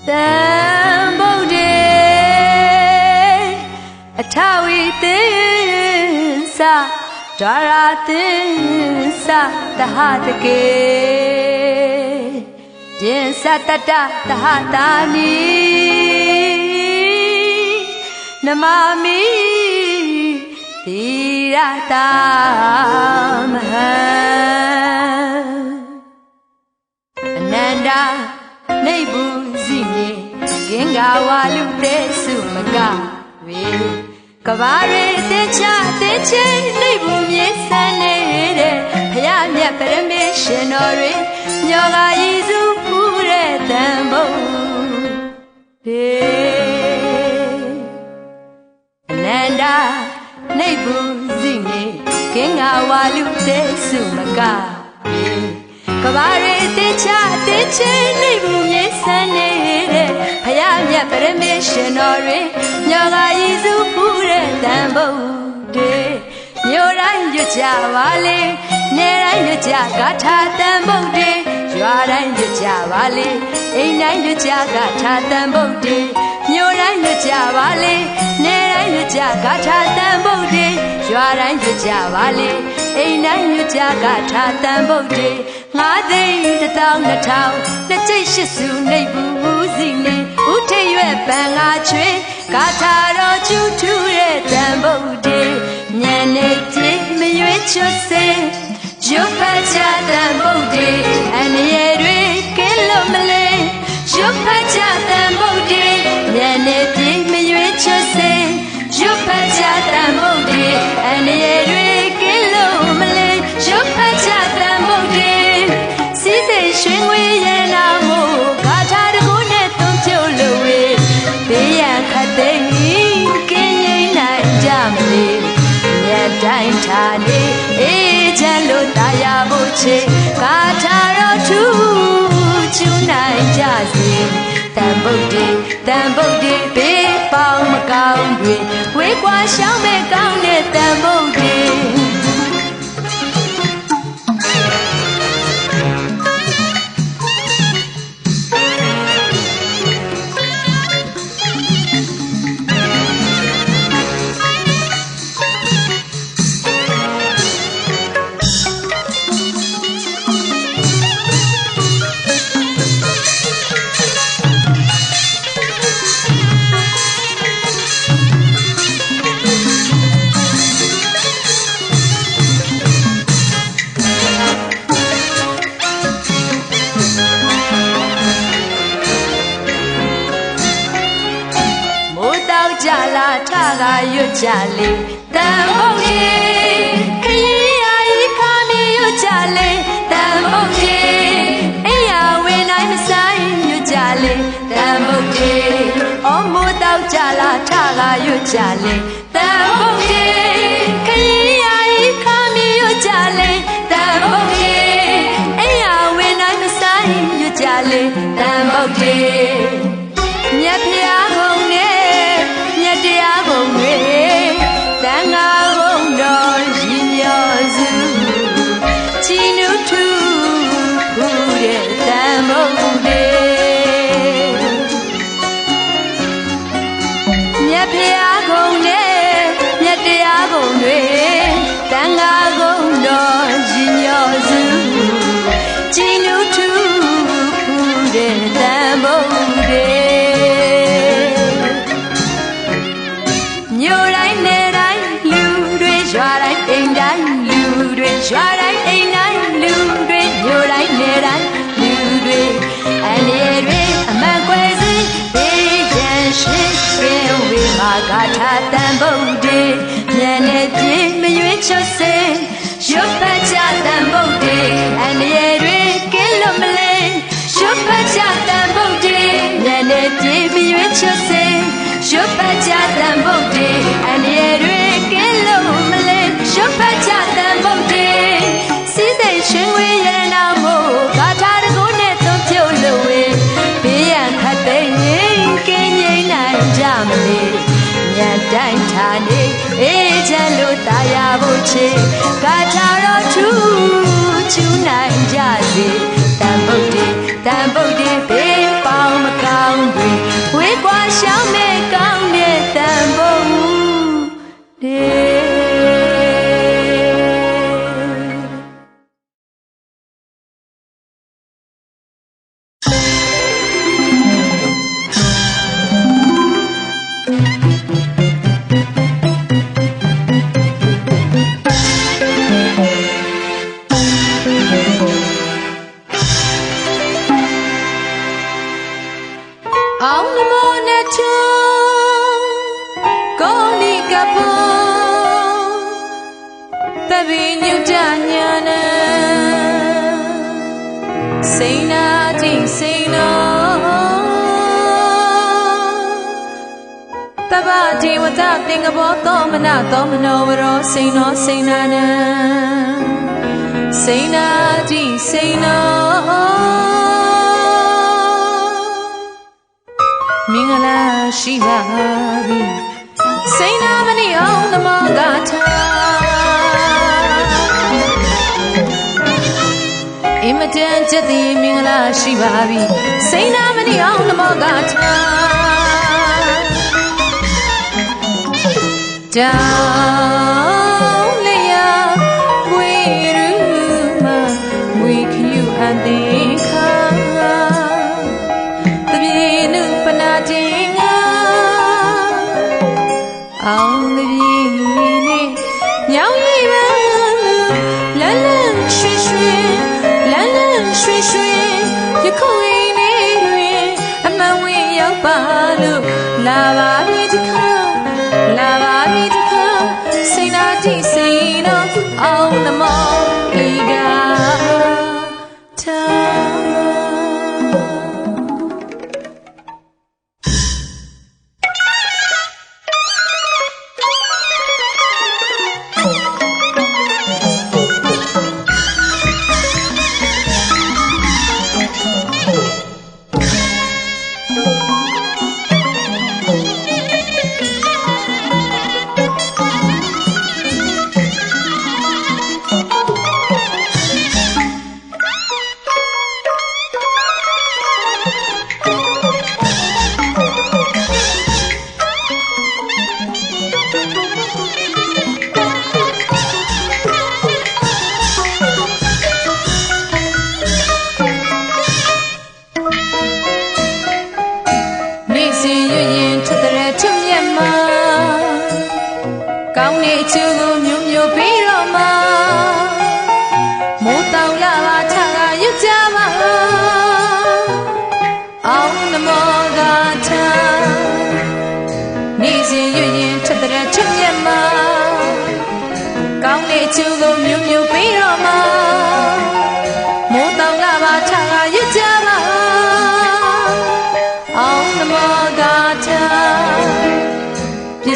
တန်ဖို့တေအထဝီသင်္စာဒွါရာသင်္စာတဟတကေကျင်စတတတဟတာနိနမမိသီရတာမဟံအနန္တနေဘူးစီမြေကင်္ဂဝါလူတဲ့စုမကဝေကဘာရေတဲ့ချတဲ့ချင်းနေဘူးမြေစံနေတဲ့ဖယားမြတ်ပရမေရှင်တော်တွေညောကယေစုဖူးတဲ့တန်ဖို့တေအနန္တနေဘူးစီမြေကင်္ဂဝါလူတဲ့စုမကဝေကဘာရေတဲ့ချတဲ့ချင်းနေဘူးမြေစံနေတဲ့ဖယားမြတ်ပရမေရှင်တော်တွေညောကယေစုဖူးတဲ့တန်ဖို့တေမြို့တိုင်းရွတ်ကြပါလေနေတိုင်းရွတ်ကြဂါထာတန်ဖို့တေရွာတိုင်းရွတ်ကြပါလေအိမ်တိုင်းရွတ်ကြဂါထာတန်ဖို့တေမြို့တိုင်းရွတ်ကြပါလေနေတိုင်းရွတ်ကြဂါထာတန်ဖို့တေရွာတိုင်းရွတ်ကြပါလေအိမ်တိုင်းရွတ်ကြဂါထာတန်ဖို့တေငါးသိန်းတစ်တောင်းနှစ်ထောင်နှစ်ကျိတ်ရှစ်စုနေဘူးစီနေဥထိပ်ရွက်ပန်ငါချွေဂါထာတော်ကျူးထူတဲ့တန်ဖို့တေညနေတိမရွေးချွတ်စေရုပ်ဖတ်ချတန်ဖို့တေအန္တရာယ်တွေကင်းလို့မလဲရုပ်ဖတ်ချတန်ဖို့တေညနေတိမရွေးချွတ်စေရုပ်ဖတ်ချတန်ဖို့တေအန္တရာယ်တွေကင်းလို့မလဲရုပ်ဖတ်ချတန်ဖို့တေစီစိတ်ရွှင်ငွေရနာမို့ဂါထာတကူနဲ့သွန်ဖြုတ်လို့ဝေးဘေးရန်ခတ်သိမ်းကင်းငြိမ်းနိုင်ကြမလေမြတ်တိုင်းထာနေအေးချမ်းလို့တာယာဖို့ချေဂါထာတော်ထူးချူနိုင်ကြစေတန်ဗုဒ္ဓေဘေးပေါင်းမကောင်းတွေဝေးကွာရှောင်းမဲ့ကောင်းတဲ့တန်ဗုဒ္ဓေကြလာထကရွတ်ကြလေတန်ဖို့ရေခရီးရာဤခါမီရွတ်ကြလေတန်ဖို့ရေအိယာဝင်တိုင်းမဆိုင်ရွတ်ကြလေတန်ဖို့ရေအော်မိုးတောက်ကြလာထကရွတ်ကြလေတန်ဖို့ရေခရီးရာဤခါမီရွတ်ကြလေတန်ဖို့ရေအိယာဝင်တိုင်းမဆိုင်ရွတ်ကြလေတန်ဖို့ရေမြတ်ဖျားကုန်နေတရားဘုံတွေတန်ခါဘုံတော်ရင်မြော်စုချီနုထူဖူးတဲ့တန်ဘုံတွေမြတ်ဖျားကုန်နဲ့မြတ်တရားဘုံတွေတန်ခါဘုံတော်ရင်မြော်စုချီနုထူဖူးတဲ့တန်ဘုံတွေမြို့တိုင်းနေတိုင်းလူတွေရွာတိုင်းအိမ်တိုင်းလူတွေရွာတိုင်းအိမ်တိုင်းလူတွေမြို့တိုင်းနေတိုင်းလူတွေအန္တရာယ်တွေအမှန်ကွယ်စေဘေးရန်ရှိပင်ဝေမာဂါထာတန်ဖို့တေညနေပြေမရွေးချွတ်စေရုပ်ဖတ်ချတန်ဖို့တေအန္တရာယ်တွေကင်းလို့မလဲရုပ်ဖတ်ချတန်ဖို့တေညနေပြေမရွေးချွတ်စေရုပ်ဖတ်ချတန်ဖို့တေအန္တရာယ်တွေကင်းလို့မလဲရုပ်ဖတ်ချတန်ဖို့တေစီစိတ်ရွှင်ဝေးရနာမို့ဂါထာတကူနဲ့သွန်ဖြုတ်လို့ဝေးဘေးရန်ခတ်သိမ်းကင်းငြိမ်းနိုင်ကြမလေမြတ်တိုင်းထာနေအေးချမ်းလို့တာယာဖို့ချေဂါထာတော်ထူးချူနိုင်ကြစေတန်ဗုဒ္ဓေဘေးပေါင်းမကောင်း be new danyana say na di say no taba di wata think about to mano ro say no say na na say na di say no mingala shiva bi say na mani on the magata imatan jati mingala shiva bi say na mani on the magata down leya wiruma we you and think the binu panadinga on the bini nyao yi ba la la shui shui you koi ni luen ama we yau ba lu la ba bi ji kha la ba bi ji kha say na di say no on the mo iga ta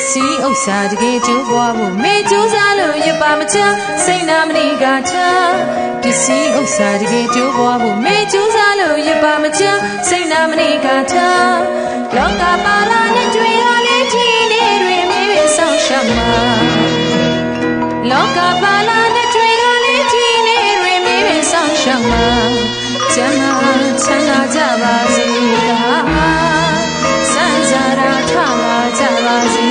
See outside get you wabu me juzalo yapa macha say na mani gata see outside get you wabu me juzalo yapa macha say na mani gata longa pala ne twi ga le thi ne twi me be saw shama longa pala ne twi ga le thi ne twi me be saw shama chama chana ja ba si ga sansara tha ba ja ba si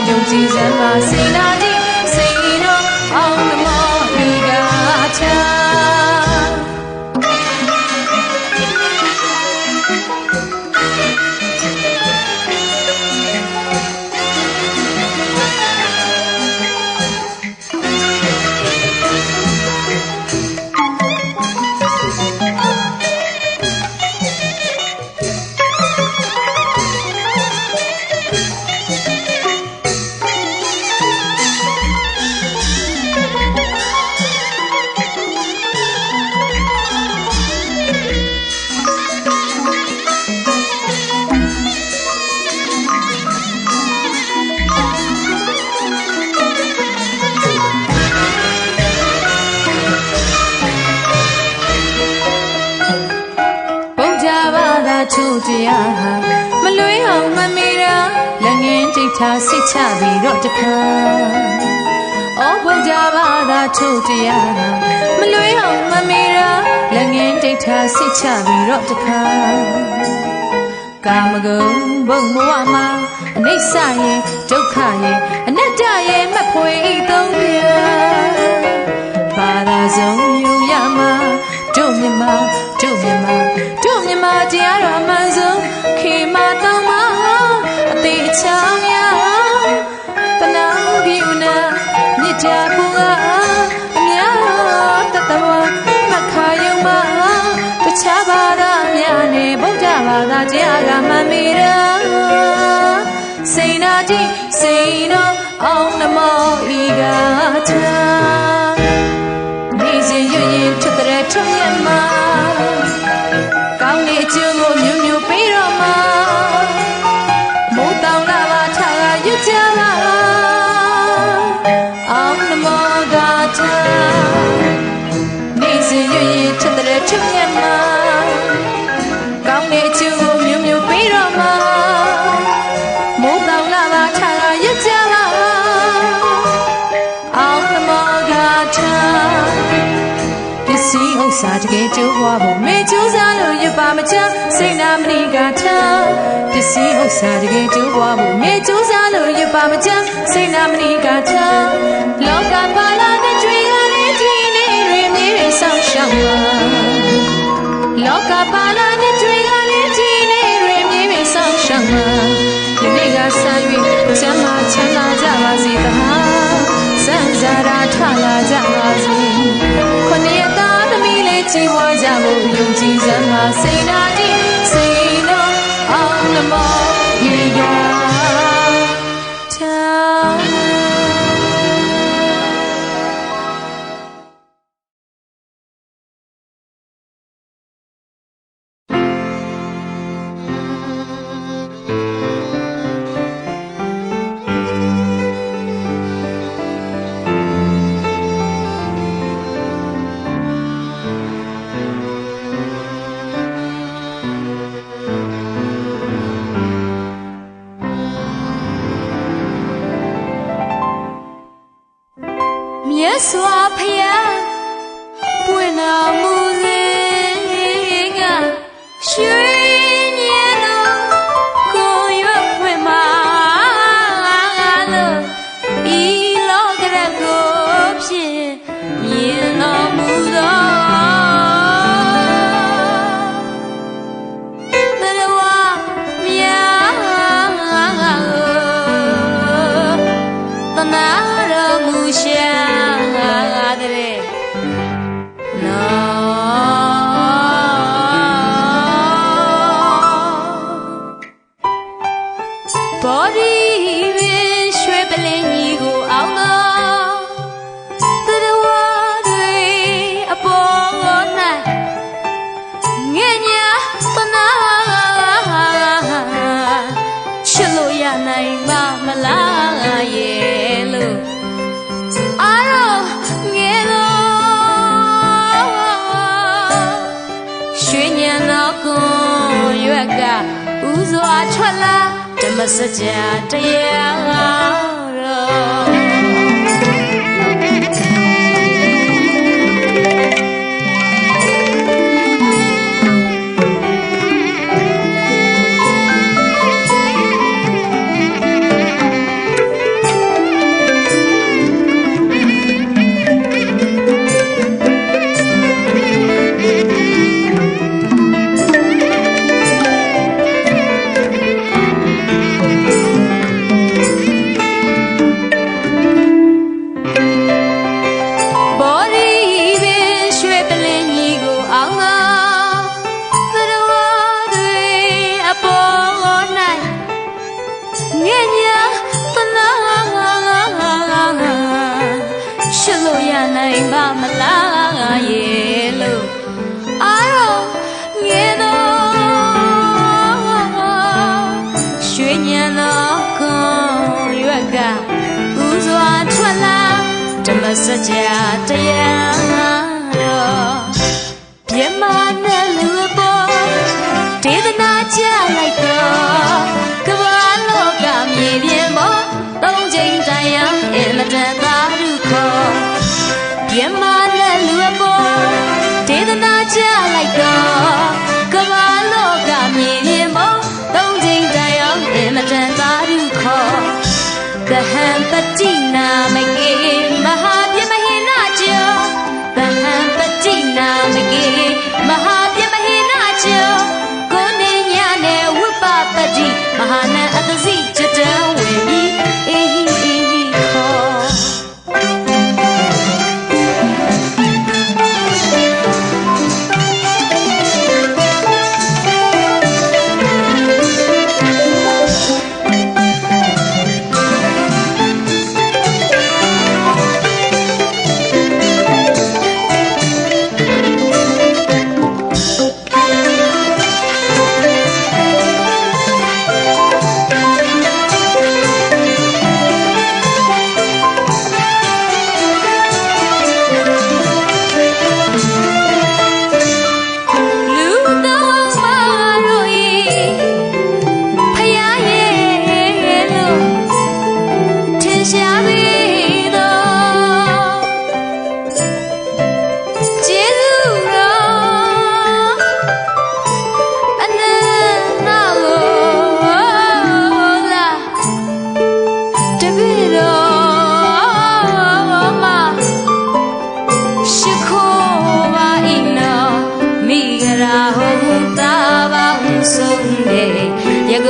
yung chi san ma say na di say no on the mo we gotမလွေးအောင်မမေရာလက်ငင်းကြိတ်ထားစိတ်ချပြီးတော့တခါအော်ဘုရားဘာသာထုတ်တရားမလွေးအောင်မမေရာလက်ငင်းကြိတ်ထားစိတ်ချပြီးတော့တခါကာမဂုဏ်ဘုံဘဝမှာအနိစ္စရဲ့ဒုက္ခရဲ့အနတ္တရဲ့မဖွေသုံးပြဘာသာဆုံးယူရမှာတို့မြမတရားတော်မှန်ဆုံးခေမတောင်းမအသေးချောင်းရတနာပြုနာမြစ်တာပူကအများတတဝမခါယုံမတခြားဘာသာများနဲ့ဗုဒ္ဓဘာသာတရားကမှန်မိတာစိန်နာတိစိန်တော်အောင်နမော ထားပစ္စည်းဥစ္စာတကယ်ကျိုးပွားဖို့မေကျိုးစားလို့ရပါမချမ်းစိတ်နာမဏိကထားပစ္စည်းဥစ္စာတကယ်ကျိုးပွားဖို့မေကျိုးစားလို့ရပါမချမ်းစိတ်နာမဏိကထားလောကပါလာတဲ့ကြွေကလေးဒီနေ့တွင်မြေဆောင်ရှောက်ပါလောကပါလာတဲ့ကြွေကလေးဒီနေ့တွင်မြေဆောင်ရှောက်ပါဒီနေ့ကဆန်း၍ချမ်းသာချမ်းသာကြပါစေသဟာစံစာရာထလာကြပါစေခொနည်းသားသမီးလေးကြည်ဝါကြဖို့ယုံကြည်စမ်းပါစိတ်ဓာတ်ဒီစိတ်တော်အောင်လမောရေရွာမြတ်စွာဘုရားပွင့်တော်မူစဉ်ကရွှေညံတော်ကိုရွတ်ဖွင့်မှာလို့ဤလောကရကိုဖြစ်မြင်တော်မူသောသရဝမြတ်သနာတော်မူရှာဘောရီပင်ရွှေပလင်းကြီးကိုအောင်တော်သတ္တဝါတွေအပေါ်၌ငဲ့ညာသနာချစ်လို့ရနိုင်မှာမလားရဲ့လို့အားတော့ငဲ့တော့ရွှေညံတော်ကွန်ရွက်ကဥစွာထွက်လာဓမ္မစကြာတရားတော်နိုင်ပါမလားရဲ့လို့အားတော့ငဲတော့ရွှေညံတော်ကွန်ရွက်ကဥစွာထွက်လာဓမ္မစကြာတရားတော်ပြမနဲ့လူပေါ်ဒေသနာကြလိုက်တော့ကမ္ဘာလောကမြေပြင်ပေါ်သုံးချိန်တိုင်အောင်အင်မတန်သာဓုခေါ်ပြမနဲ့လူပေါ်ဒေသနာကြလိုက်တော့ကမ္ဘာလောကမြေပြင်ပေါ်သုံးချိန်တိုင်အောင်အင်မတန်သာဓုခေါ်သဟံပတိနာမကေမဟာပြမဟိနာကျော်သဟံပတိနာမကေမဟာပြမဟိနာကျော်ကိုနေညနဲ့ဝိပပတိမဟာနံအတစီจิตတံဝေမိအေဟိအေဟိခော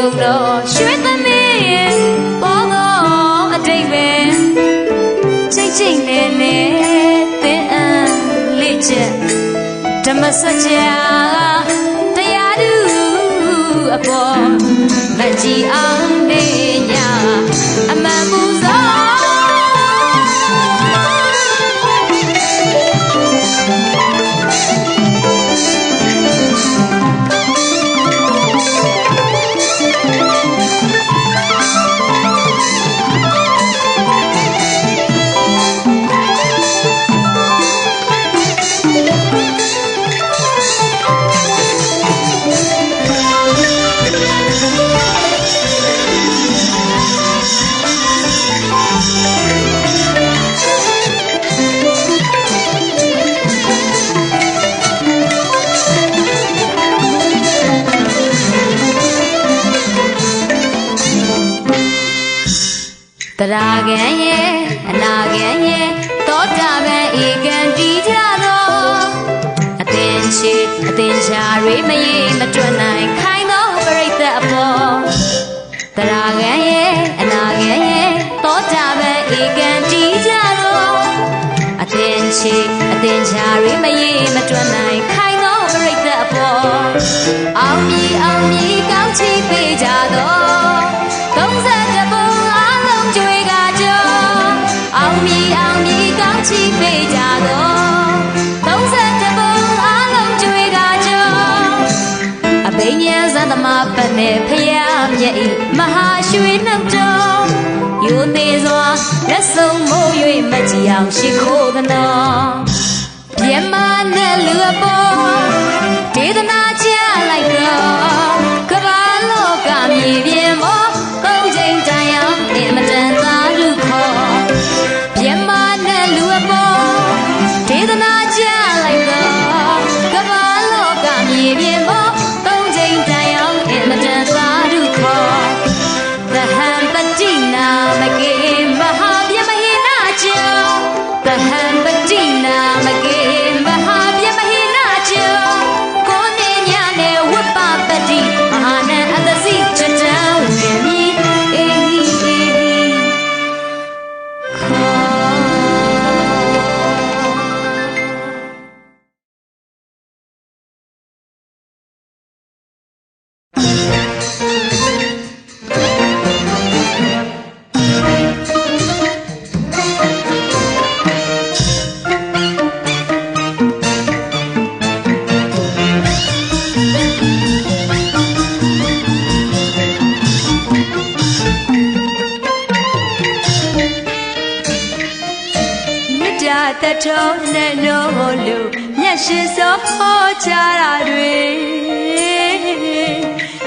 ကုန်တော့ရွှေသမီးရဲ့ပေါ်တော့အတိတ်ပဲချိတ်ချိတ်နဲ့နဲ့သင်အံလေးချက်ဓမ္မစကြာတရားသူအပေါ်မကြည်အောင်နေညာအမှန်ပူဇော်တရားကံရဲ့အနာကံရဲ့သောတာပန်ဧကံတည်ကြတော့အသင်ရှိအသင်ရှားတွေမရေမတွက်နိုင်ခိုင်းသောပရိသတ်အပေါ်တရားကံရဲ့အနာကံရဲ့သောတာပန်ဧကံတည်ကြတော့အသင်ရှိအသင်ရှားတွေမရေမတွက်နိုင်ခိုင်းသောပရိသတ်အပေါ်အောင်မြည်အောင်မြည်ကောင်းချီးပေးကြတော့30ဘုံကျွေးကကြောအောင်မြည်အောင်မြည်ကောင်းချီးပေးကြတော့30ဘုံအားလုံးကျွေးကကြောအဘိညာဉ်ဇတ်သမားပတ်နဲ့ဖယားမြတ်ဤမဟာရွှေနှုတ်တော်ယိုသေးစွာလက်ဆုံးမိုး၍မကြည်အောင်ရှိခိုးသနော်မြမနဲ့လူအပေါ်ဒေသနာချလိုက်တော့ကမ္ဘာလောကမြေပြင်ပေါ်ကုန်ချိန်တိုင်အောင်အင်မတန်သာလူခေါ်မြမနဲ့လူအပေါ်ဒေသနာချလိုက်တော့ကမ္ဘာလောကမြေပြင်ပေါ်ကုန်ချိန်တိုင်အောင်အင်မတန်သာလူခေါ်သဟံပတိနာမကေမဟာဗျမဟိနာကျော်သဟံပတိနာမကေမဟာဗျမဟိနာကျော်ကိုနေညနဲ့ဝပပတိမဟာနံအတသိချတံဝေမိတထုံးနဲ့နိုးလို့မျက်ရှိစောဟောချတာတွေ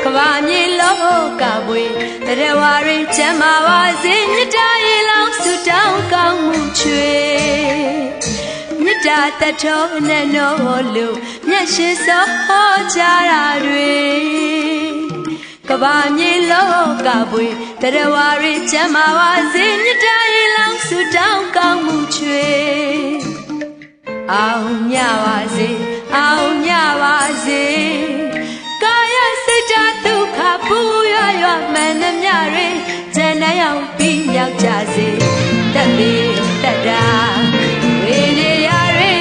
ကဘာမြေလောကပွေတရားဝါရင်ချမ်းသာပါစေမြတ်တာရေလောင်းဆုတောင်းကောင်းမှုချွေမြတ်တာတထုံးနဲ့နိုးလို့မျက်ရှိစောဟောချတာတွေကဘာမြေလောကပွေတရားဝါရင်ချမ်းသာပါစေမြတ်တာရေလောင်းဆုတောင်းကောင်းမှုချွေအောင်မြပါစေအောင်မြပါစေကာယစိတ်ဓာတ်ဒုက္ခပူရရမှန်သမျှတွေဉာဏ်နဲ့အောင်ပြီးမြောက်ကြစေတတ်ပေတတ်တာဝေနေရတွေ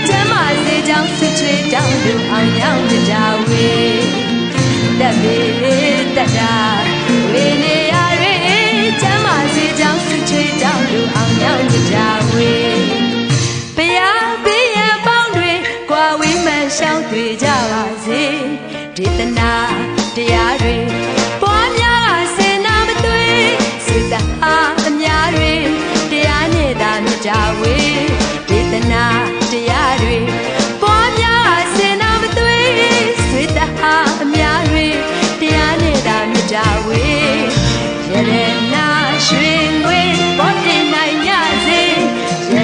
ကျမ်းမာစေကြောင်းဆွချွေတောင်းလို့အောင်ရောက်ကြဝေတတ်ပေတတ်တာဝေနေရတွေကျမ်းမာစေကြောင်းဆွချွေတောင်းလို့အောင်ရောက်ကြဝေရှောင်းတွေ့ကြပါစေဒေသနာတရားတွေပွားများစေနာမသွေစေတဟာအများတွေတရားနဲ့သာမြတ်ကြဝေဒေသနာတရားတွေပွားများစေနာမသွေစေတဟာအများတွေတရားနဲ့သာမြတ်ကြဝေရတနာရွှေငွေဘောတင်နိုင်ကြစေရ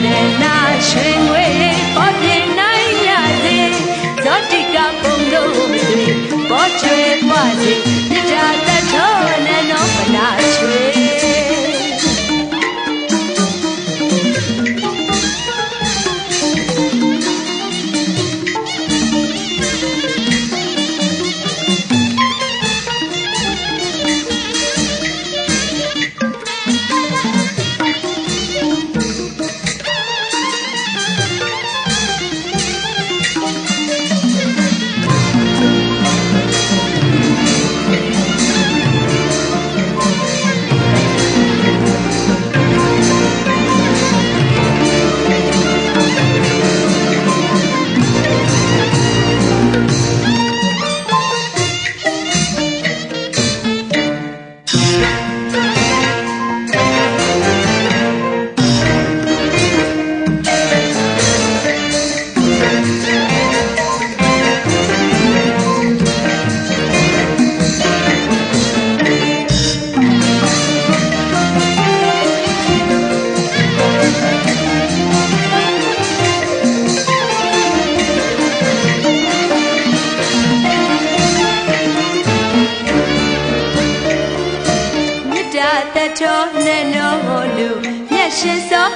ရှင်စော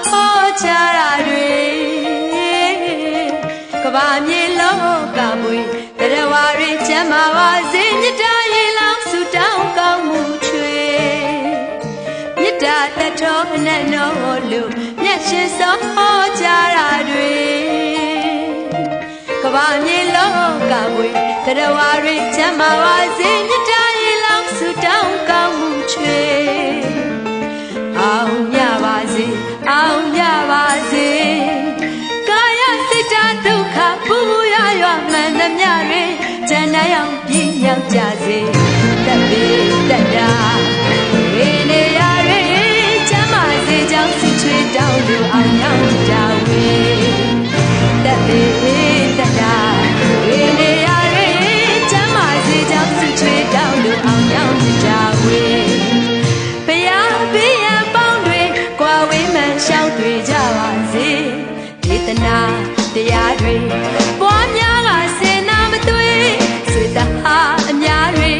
ချရာတွေကဘာမြေလောကမွေတရားဝရီချမ်းသာပါစေမြတ်တာရေလောင်းဆုတောင်းကောင်းမှုချွေမြတ်တာတတော်နဲ့တော်လူမျက်ရှင်စောချရာတွေကဘာမြေလောကမွေတရားဝရီချမ်းသာပါစေမြတ်တာရေလောင်းဆုတောင်းကောင်းမှုချွေအောင်ရပါစေအောင်ရပါစေကာယစိတ်ဓာတ်ဒုက္ခပူပူရရွာမှန်သမျှတွေဉာဏ်နဲ့အောင်ပြည့်ရောက်ကြစေတက်ပေတက်တာဝိနေရတွေချမ်းသာစေကြောင်းစစ်ချွေတောင်းလို့အောင်ရောက်ကြဝေတက်ပေတက်တာဝိနေရတွေချမ်းသာစေကြောင်းစစ်ချွေတောင်းလို့အောင်ရောက်ကြဝေရှောက်တွေကြပါစေဒေသနာတရားတွေပွားများကစေနာမသွေဆွေတဟာအများတွေ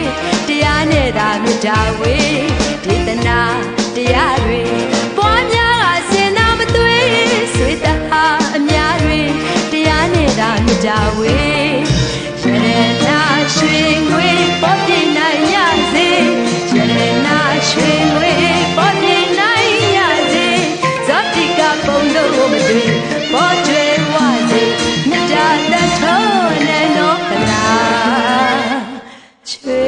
တရားနဲ့သာမြတ်တာဝေဒေသနာတရားတွေပွားများကစေနာမသွေဆွေတဟာအများတွေတရားနဲ့သာမြတ်တာဝေရတနာရွှေငွေပေါ်ပြနိုင်ရစေရတနာရွှေငွေပေါ်ပြနိုင်ရစေပုံလို့မတွေ့ပေါ်ကျွေဝစေမြတ်တာတထောနဲ့နောကလာချွေ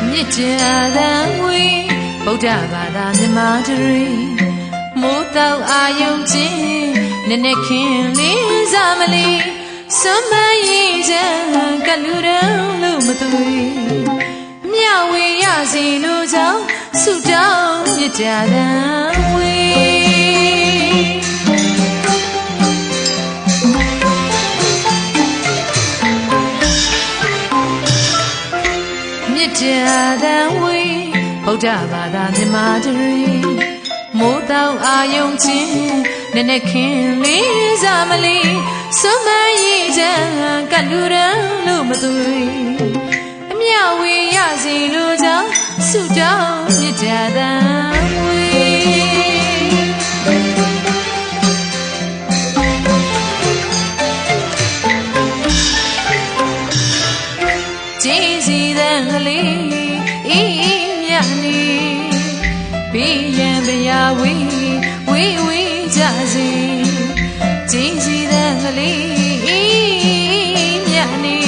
မြစ်ကြာသာဝေးဗုဒ္ဓဘာသာမြန်မာတရီမိုးတောက်အာယုံချင်းနဲ့နဲ့ခင်လေးစားမလီစွမ်းမရင်ချမ်းကလူရန်လို့မသွေမြဝေရစီလို့ကြောင့်ဆုတောင်းမြတ်တာတန်ဝေမြတ်တာတန်ဝေဗုဒ္ဓဘာသာမြန်မာတရီမိုးတောက်အာယုံချင်းနဲ့နဲ့ခင်လေးစားမလီစွမ်းမရင်ချမ်းကလူရန်လို့မသွေအမြဝေရစီလို့ကြောင့်ဆုတောင်းမြတ်တာတန်ဝေကြည်စီတဲ့ကလေးအေးမြတ်နေဘီယံပရာဝေဝေဝေကြစီကြည်စီတဲ့ကလေးအေးမြတ်နေ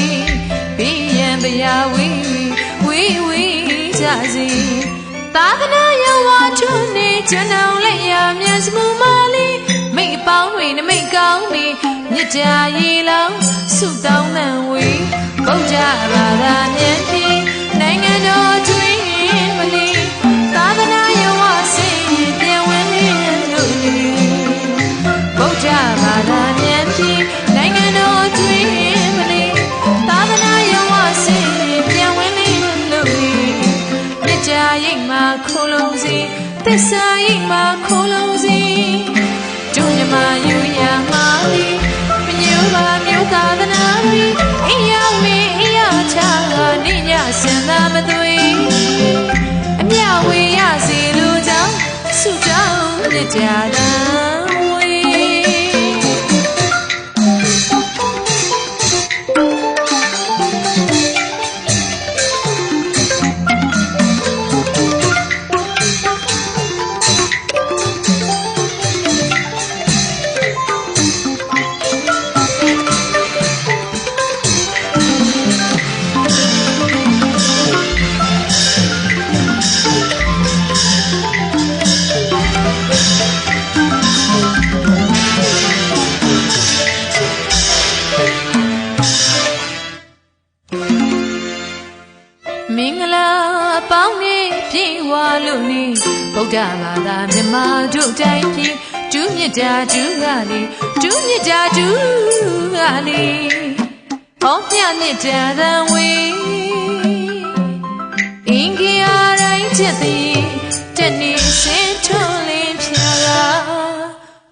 ဘီယံပရာဝေဝေဝေကြစီသာသနာယဝါချုံနေကျွန်တော်လက်ရမျက်စမူမလေးမိတ်ပေါင်းတွေနမိတ်ကောင်းနေမြစ်တာရေလောင်းဆုတောင်းတဲ့ဝေဗုဒ္ဓဘာသာမြတ်ကြီးနိုင်ငံတော်ကျွေးမလီသာသနာယဝစီပြန်ဝင်လို့ဗုဒ္ဓဘာသာမြတ်ကြီးနိုင်ငံတော်ကျွေးမလီသာသနာယဝစီပြန်ဝင်လို့မြစ်တာရိပ်မှာခိုးလုံးစီသစ္စာရိပ်မှာခိုးလုံးစီကျုံမြမယူရမှာမညူပါမြို့သာသနာရီအိယာဝေအိယာချာနေညစင်သာမသွေအမြဝေရစီလူကြောင့်ဆုတောင်းမြတ်တာတန်ဝေမင်္ဂလာအပေါင်းနဲ့ပြေဝလို့နေဗုဒ္ဓဘာသာမြန်မာတို့တိုင်းပြည်ဒုမြတ်တာဒုကလေးဒုမြတ်တာဒုကလေးဟောမြတ်တာသံဝေ အင်္ဂါတိုင်းချက်သည်တနေ့စင်ထွန်းလင်းဖြာလာ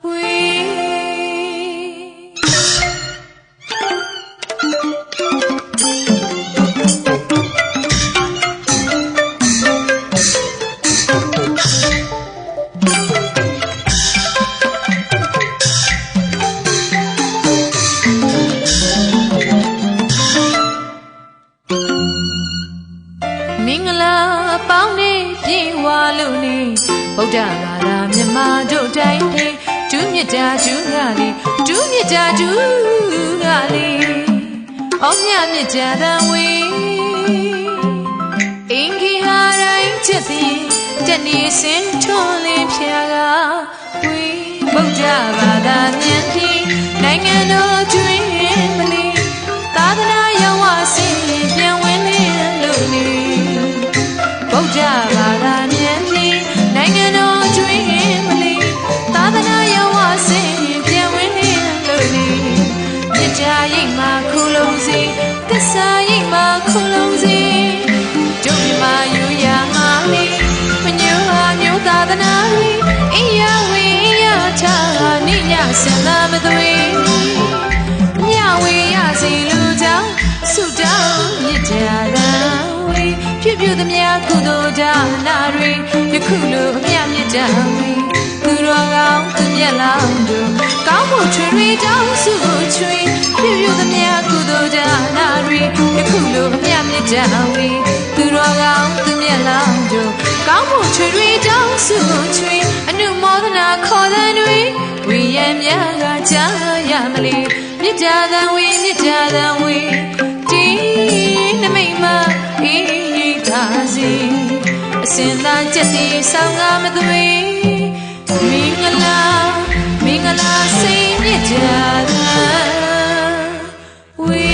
ဝေမင်္ဂလာပေါင်းနေပြေဝါလို့နေဗုဒ္ဓဘာသာမြန်မာတို့တိုင်းနေဒုမြတ်တာဒုငါလေးဒုမြတ်တာဒုငါလေးအောင်မြမြတ်တာတန်ဝေအင်္ဂါတိုင်းချက်သည်တနေ့စင်ထွန်းလင်းဖြာကဝေဗုဒ္ဓဘာသာမြန်ပြီးနိုင်ငံတော်ကျွင်းမလီသာသနာရောက်ဝစီပြန်ဝင်နေလို့နေဗုဒ္ဓဘာသာမြန်ပြီးနိုင်ငံတော်ကျွင်းမလီသာသနာရောက်ဝစီပြန်ဝင်နေလို့နေမြတ်တာရိပ်မှာခုလုံးစီသစ္စာရိပ်မှာခုလုံးစီတို့မြမယူရငါလေးမညိုဟာမျိုးသာသနာလေးအိယာဝေယထာနိညာစံသာမသွေမြဝေရစီလူကြောင့်ဆုတောင်းမြတ်တာသာဝေပြုပြုသမျှကုသိုလ်ဒါနာတွေယခုလိုအမြတ်မြတ်တာဝေသူတော်ကောင်းသူမြတ်လောင်းတို့ကောင်းမှုချွေတွေတောင်းဆုချွေပြုပြုသမျှကုသိုလ်ဒါနာတွေယခုလိုအမြတ်မြတ်တာဝေသူတော်ကောင်းသူမြတ်လောင်းတို့ကောင်းမှုချွေတွေတောင်းဆုချွေအနုမောဒနာခေါ်တဲ့တွေဝိယံများကကြားရမလေမြတ်တာသာဝေမြတ်တာသာဝေဒီနမိတ်မှာအေးသာစီအစင်သာချက်စီဆောင်ကမသွေမင်္ဂလာမင်္ဂလာစိတ်မြတ်တာသာဝေ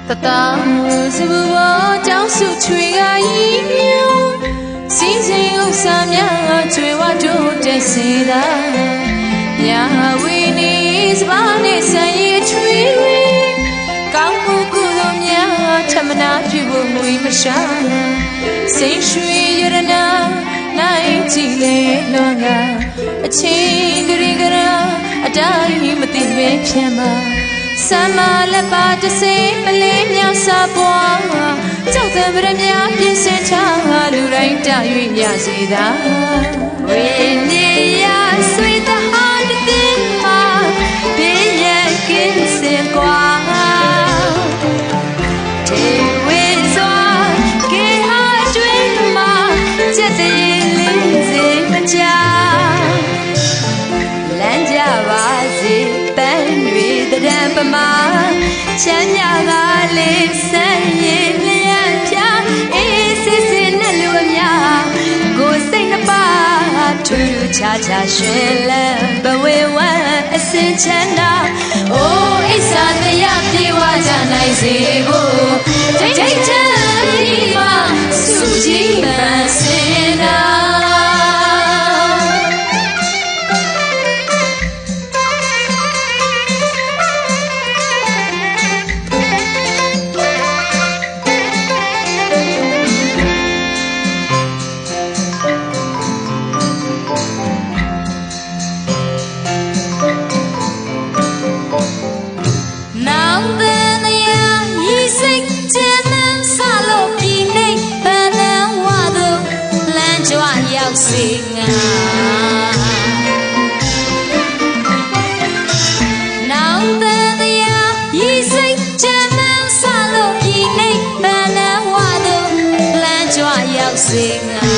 တတာစဘူဝတောင်းစုချွေကဤမျိုးစီစဉ်ဥစ္စာများချွေဝတို့တက်စေတာညာဝီနေစပါးနဲ့ဆံရည်ချွေကောင်းမှုကုသိုလ်များထမနာပြုဖို့မူမရှာစိတ်ရွှေရတနာနိုင်ကြည့်လေလွန်ကအချင်းကလေးကရာအတိုင်းမသိပဲပြန်မှာစမ်းမလက်ပါတစေမလေးမြောက်စာပွားကြောက်တဲ့ဗရမများပြင်ဆင်ထားလူတိုင်းတ၍ညစေသာဝိနေယဆွေတဟာတသိမှာဘေးရကင်းစင်ကွာတေဝေစွာကေဟာကျွေးမှာချက်တည်းလေးစေမချလမ်းကြပါစေပန်းတွေတရံပမာချမ်းမြကားလေးဆန်းရည်လျက်ဖြာအေးစစ်စစ်နဲ့လူအများကိုစိတ်နှပါထူးထူးခြားခြားရွှင်လန်းဘဝဝမ်းအစင်ချမ်းသာအိုးအိဆာတရားပြေဝကြနိုင်စေဖို့ဒိတ်ချမ်းပြီးမှစုကြည်ပန်းစင်သာစေငါနောင်တတရားရည်စိတ်ချမ်းသာဆလို့ဒီအိမ်ပန်းလန်းဝါတို့လမ်းကြွရောက်စေငါ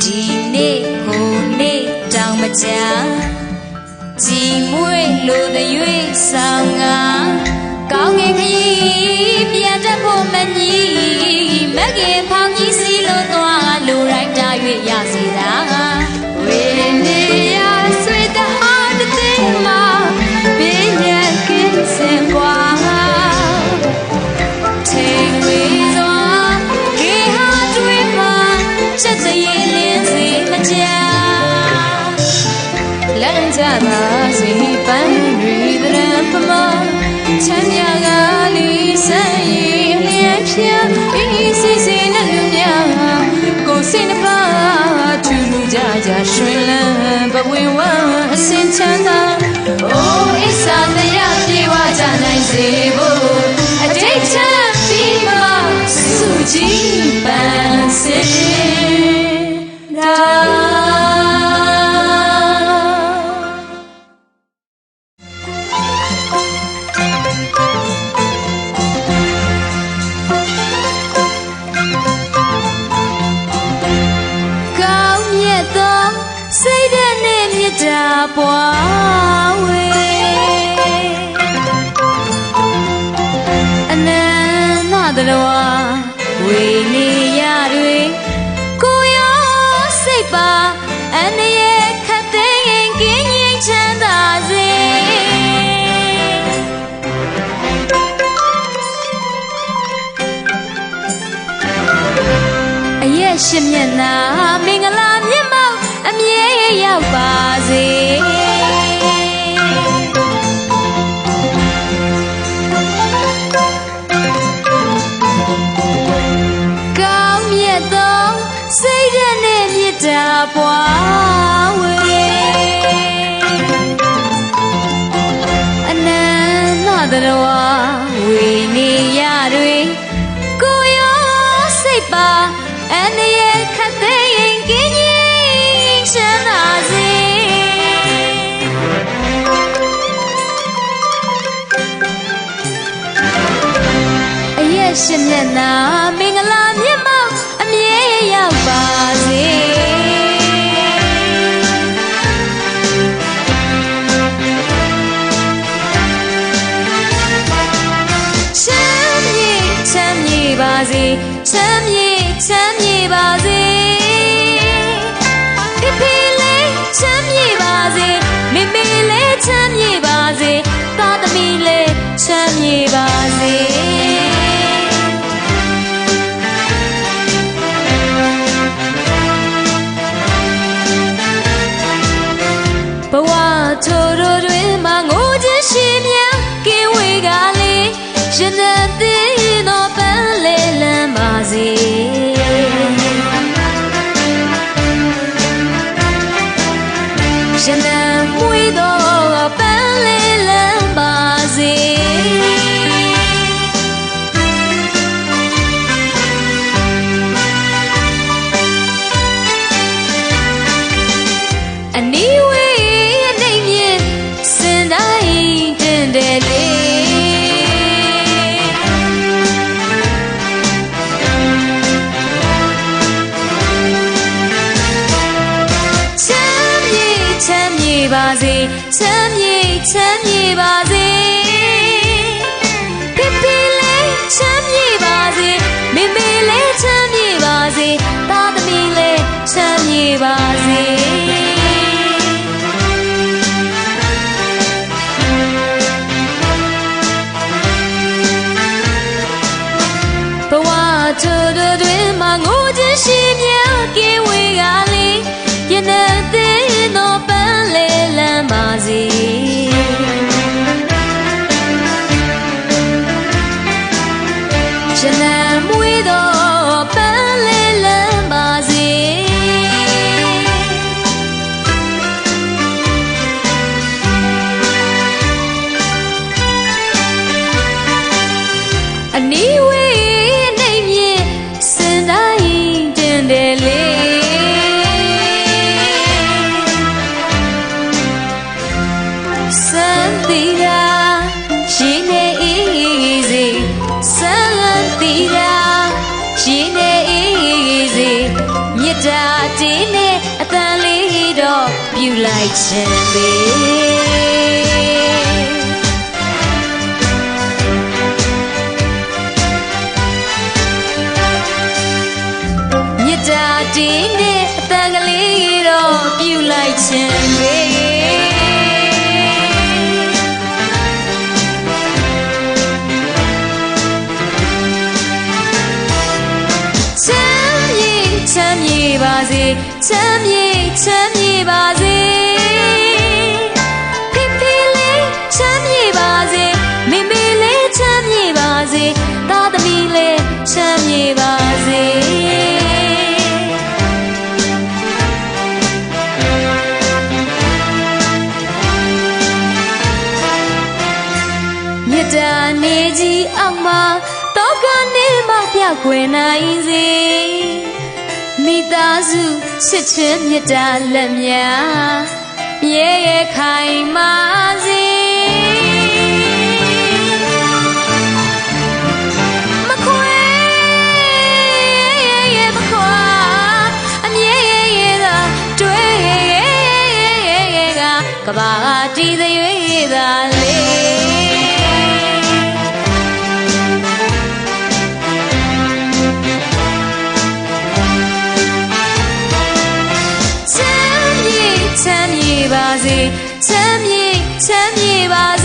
ဒီနေ့ဟိုနေ့တောင်မကြာကြည်မွေး လိုတဲ့ရွေးဆောင်ငါကောင်းငင်ခရီးပြန်တတ်ဖို့မညီမကင်ဖောင်းကြီးစီလို့သွားလိုတိုင်းတာ၍ရစီတာဝေနေရဆွေတအားတဲ့မှာဘင်းရကင်းစင်ကွာချိန်ဝေးစွာခေဟာတွေးမှာချက်တရေလင်းစီမကြလမ်းကြပါစီပန်းတွေတရံပမာချမ်းမြကလေးဆန်းရည်လျက်ဖြာအေးစီစီနဲ့လူများကိုစိတ်နှပါထူလူကြကြရွှင်လန်းဘဝဝအစင်ချမ်းသာအိုးအစ္ဆာတရားပြေဝကြနိုင်စေဖို့အတိတ်ချမ်းပြီးမှစုကြည်ပန်းစင်ပွားဝေအနန္တတဝဝေနေရတွေကိုရောစိတ်ပါအနရဲ့ခတ်သိမ်းကင်းငြိမ်းချမ်းသာစေအရဲ့ရှင်မျက်နှာမင်္ဂလာမျက်မှောက်အမြဲရောက်ပါစေကောင်းမြတ်သောစိတ်ဓာတ်နဲ့မေတ္တာပွားဝေအနန္တတဝဝေနေရတွေကိုရောစိတ်ပါအနရဲ့ခတ်သိမ်းကင်းချမ်းသာစေအရဲ့ရှင်မျက်နှာမင်္ဂလာမျက်မှောက်အမြဲရောက်ပါစေချမ်းမြေပါစေချမ်းမြေပါစေချမ်းမြေပါစေမိမိလေးချမ်းမြေပါစေသားသမီးလေးချမ်းမြေပါစေဘဝထိုးတို့တွင်မငိုခြင်းရှိများကင်းဝေးကလေးရင်သက်သေးသောပန်းလေးလန်းပါစေရှင်နံမွေသောပန်းလေးလန်းပါစေအနီးဝေးအနေမြင့်စင်တိုင်းတင်တယ်လေပါစေချမ်းမြေပါစေဖေဖေလေးချမ်းမြေပါစေမေမေလေးချမ်းမြေပါစေသားသမီးလေးချမ်းမြေပါစေဘဝထိုးတို့တွင်မငိုခြင်းရှိများကင်းဝေးကလေးရင်နဲ့သေးသောပန်းလေးလန်းပါစေရှင်နံမွေးသောပန်းလေးလန်းပါစေအနီးဝေးအနေမြင့်စင်တိုင်းတင်တယ်လေစံတီရာရှိနေeasyစံတီရာရှိနေeasyမြတ်တာတင်းနဲ့အတန်လေးတော့ပြုလိုက်ခြင်းပဲ တင်းနဲ့အတန်ကလေးတော့ပြူလိုက်ခြင်းပဲချမ်းမြေပါစေချမ်းမြေပါစေဖေဖေလေးချမ်းမြေပါစေမေမေလေးချမ်းမြေပါစေသားသမီးလေးချမ်းမြေပါစေမြတ်တာနေကြီးအောက်မှာတောကနေမောက်ပြောက်ွယ်နိုင်စေမိသားစုချစ်ချင်းမြတ်တာလက်များမြဲရခိုင်မာစေမခွဲမခွာအမြဲရသာတွေ့ကဘာတီးသွေးသာလေးချမ်းမြေပါစေ